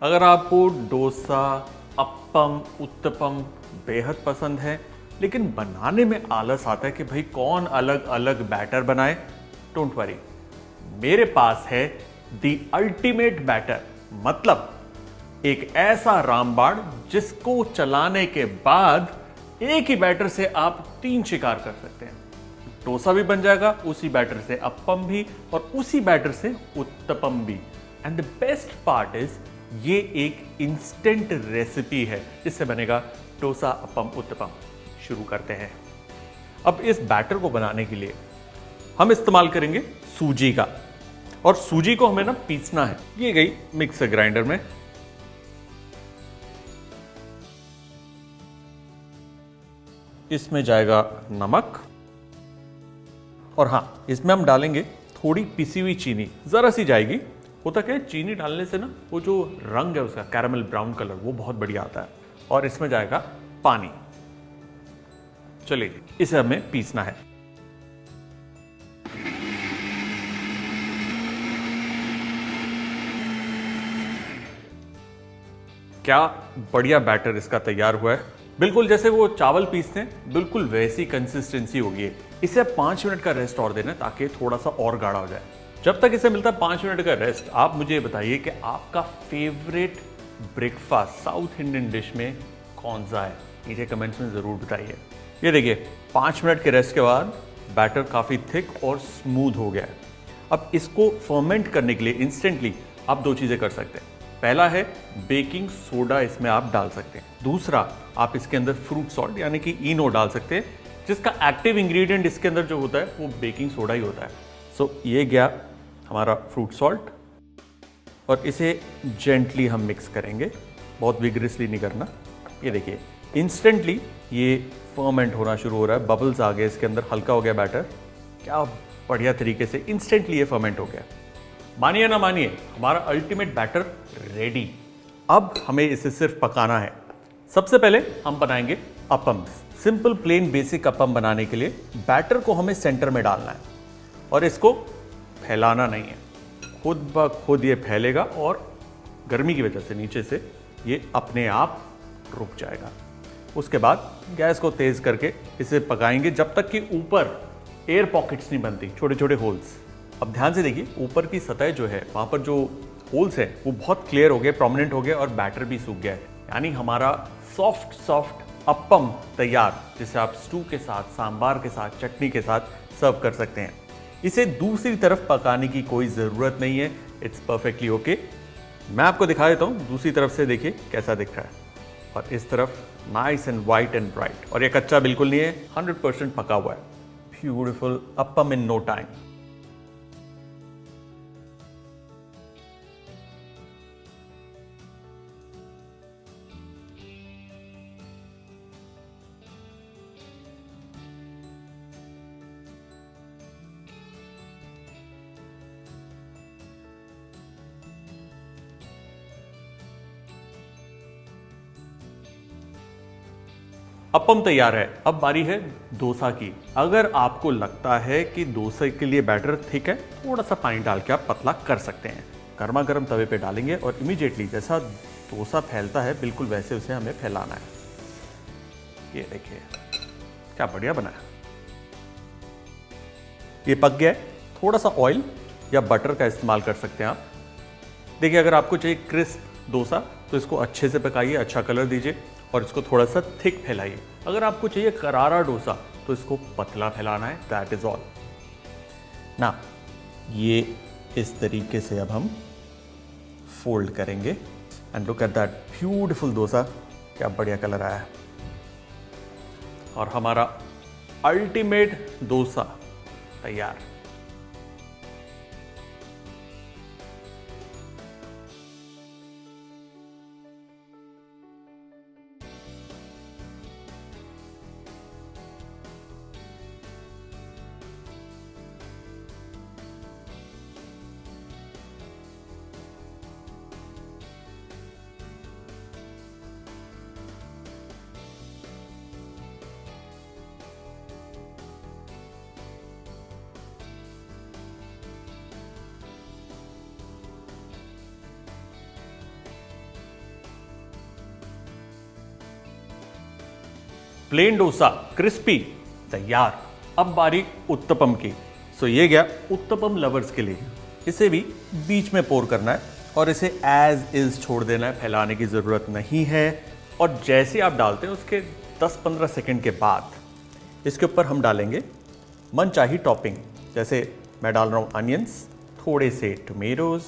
अगर आपको डोसा, अप्पम, उत्तपम बेहद पसंद है लेकिन बनाने में आलस आता है कि भाई कौन अलग अलग बैटर बनाए, डोंट वरी, मेरे पास है द अल्टीमेट बैटर। मतलब एक ऐसा रामबाण जिसको चलाने के बाद एक ही बैटर से आप 3 शिकार कर सकते हैं। डोसा भी बन जाएगा उसी बैटर से, अप्पम भी, और उसी बैटर से उत्तपम भी। And the best part is ये एक इंस्टेंट रेसिपी है जिससे बनेगा डोसा, अप्पम, उत्तपम। शुरू करते हैं। अब इस बैटर को बनाने के लिए हम इस्तेमाल करेंगे सूजी का, और सूजी को हमें ना पीसना है। ये गई मिक्सर ग्राइंडर में। इसमें जाएगा नमक, और हां, इसमें हम डालेंगे थोड़ी पिसी हुई चीनी, जरा सी जाएगी। होता क्या है, चीनी डालने से ना वो जो रंग है उसका कैरामल ब्राउन कलर, वो बहुत बढ़िया आता है। और इसमें जाएगा पानी। चलिए, इसे हमें पीसना है। क्या बढ़िया बैटर इसका तैयार हुआ है, बिल्कुल जैसे वो चावल पीसते हैं, बिल्कुल वैसी कंसिस्टेंसी होगी है। इसे 5 मिनट का रेस्ट और देना ताकि थोड़ा सा और गाढ़ा हो जाए। जब तक इसे मिलता है 5 मिनट का रेस्ट, आप मुझे बताइए कि आपका favourite breakfast south Indian dish में कौन सा है, नीचे कमेंट्स में जरूर बताइए। ये देखिए, 5 मिनट के रेस्ट के बाद बैटर काफी थिक और स्मूथ हो गया है। अब इसको फर्मेंट करने के लिए इंस्टेंटली आप 2 चीजें कर सकते हैं। पहला है बेकिंग सोडा, इसमें आप डाल सकते हैं। दूसरा, आप इसके अंदर फ्रूट सॉल्ट यानी कि इनो डाल सकते हैं, जिसका एक्टिव इंग्रेडिएंट इसके अंदर जो होता है वो बेकिंग सोडा ही होता है। सो ये गया हमारा फ्रूट सॉल्ट, और इसे जेंटली हम मिक्स करेंगे, बहुत विग्रेसली नहीं करना। ये देखिए, इंस्टेंटली ये फर्मेंट होना शुरू हो रहा है, बबल्स आ गए इसके अंदर, हल्का हो गया बैटर। क्या बढ़िया तरीके से इंस्टेंटली ये फर्मेंट हो गया। मानिए ना मानिए, हमारा अल्टीमेट बैटर रेडी। अब हमें इसे सिर्फ पकाना है। सबसे पहले हम बनाएंगे appam. Simple plain basic appam बनाने के लिए बैटर को हमें सेंटर में डालना है, और इसको फैलाना नहीं है, खुद ब खुद ये फैलेगा, और गर्मी की वजह से नीचे से ये अपने आप रुक जाएगा। उसके बाद गैस को तेज करके इसे पकाएंगे जब तक कि ऊपर एयर पॉकेट्स नहीं बनती, छोटे छोटे होल्स। अब ध्यान से देखिए, ऊपर की सतह जो है, वहां पर जो होल्स है वो बहुत क्लियर हो गए, प्रोमिनेंट हो गए, और बैटर भी सूख गया है। यानी हमारा सॉफ्ट सॉफ्ट अप्पम तैयार, जिसे आप स्टू के साथ, सांबार के साथ, चटनी के साथ सर्व कर सकते हैं। इसे दूसरी तरफ पकाने की कोई ज़रूरत नहीं है, इट्स परफेक्टली ओके। मैं आपको दिखा देता हूँ दूसरी तरफ से, देखिए कैसा दिख रहा है। और इस तरफ nice and white and bright, और ये कच्चा बिल्कुल नहीं है, 100% पका हुआ है। Beautiful appam in no time. Appam तैयार है। अब बारी है डोसा की। अगर आपको लगता है कि डोसे के लिए बैटर थिक है, थोड़ा सा पानी डाल के आप पतला कर सकते हैं। गर्मा गर्म तवे पे डालेंगे, और इमीडिएटली जैसा डोसा फैलता है बिल्कुल वैसे उसे हमें फैलाना है। ये देखिए क्या बढ़िया बना है। ये पक गया है। थोड़ा सा ऑयल या बटर का इस्तेमाल कर सकते हैं आप। देखिए, अगर आपको चाहिए क्रिस्प डोसा तो इसको अच्छे से पकाइए, अच्छा कलर दीजिए, और इसको थोड़ा सा थिक फैलाइए। अगर आपको चाहिए करारा डोसा तो इसको पतला फैलाना है, दैट इज ऑल ना। ये इस तरीके से अब हम फोल्ड करेंगे, and look at that beautiful dosa. क्या बढ़िया कलर आया है, और हमारा अल्टीमेट डोसा तैयार। प्लेन डोसा क्रिस्पी तैयार। अब बारी उत्तपम की। सो ये गया उत्तपम लवर्स के लिए। इसे भी बीच में पोर करना है और इसे एज इज छोड़ देना है, फैलाने की ज़रूरत नहीं है। और जैसे आप डालते हैं उसके 10-15 सेकंड के बाद इसके ऊपर हम डालेंगे मनचाही टॉपिंग। जैसे मैं डाल रहा हूँ अनियंस, थोड़े से tomatoes,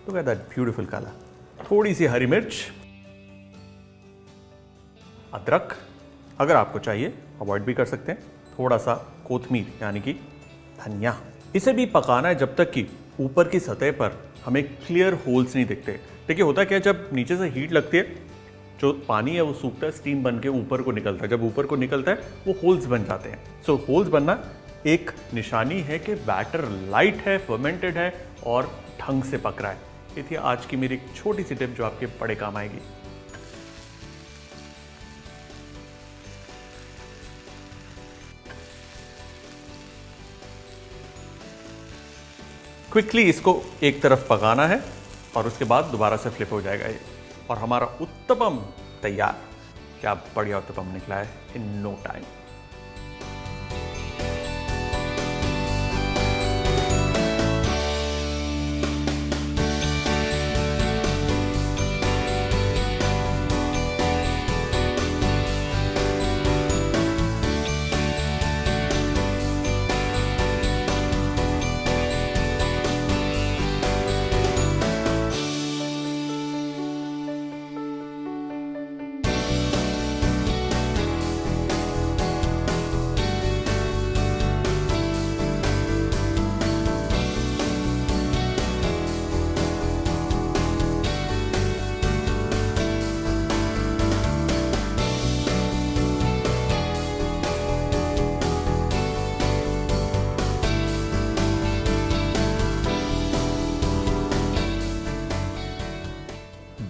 look at that beautiful colour, थोड़ी सी हरी मिर्च, अदरक अगर आपको चाहिए अवॉइड भी कर सकते हैं, थोड़ा सा कोथमीर यानी कि धनिया। इसे भी पकाना है जब तक कि ऊपर की सतह पर हमें क्लियर होल्स नहीं दिखते। देखिए होता क्या है, जब नीचे से हीट लगती है जो पानी है वो सूखता है, स्टीम बन के ऊपर को निकलता है। जब ऊपर को निकलता है वो होल्स बन जाते हैं। सो होल्स बनना एक निशानी है कि बैटर लाइट है, फर्मेंटेड है और ढंग से पक रहा है। ये थी आज की मेरी एक छोटी सी टिप जो आपके बड़े काम आएगी। क्विकली इसको एक तरफ पकाना है और उसके बाद दोबारा से फ्लिप हो जाएगा ये, और हमारा उत्तपम तैयार। क्या बढ़िया उत्तपम निकला है इन नो टाइम।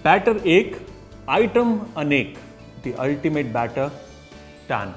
बैटर एक, आइटम अनेक, द अल्टीमेट बैटर टैन।